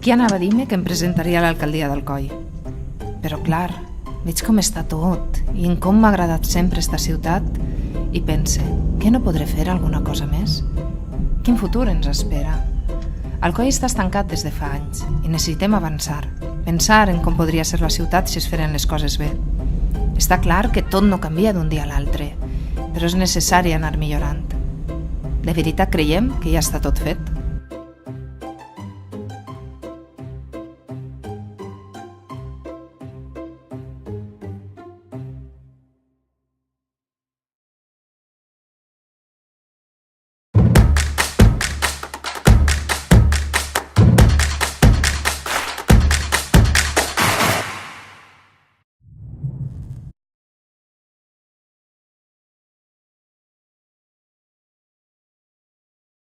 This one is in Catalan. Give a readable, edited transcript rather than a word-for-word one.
Qui anava a dir-me que em presentaria a l'alcaldia d'Alcoi? Però clar, veig com està tot i en com m'ha agradat sempre esta ciutat i pense, que no podré fer alguna cosa més? Quin futur ens espera? Alcoi està estancat des de fa anys i necessitem avançar, pensar en com podria ser la ciutat si es feren les coses bé. Està clar que tot no canvia d'un dia a l'altre, però és necessari anar millorant. De veritat creiem que ja està tot fet?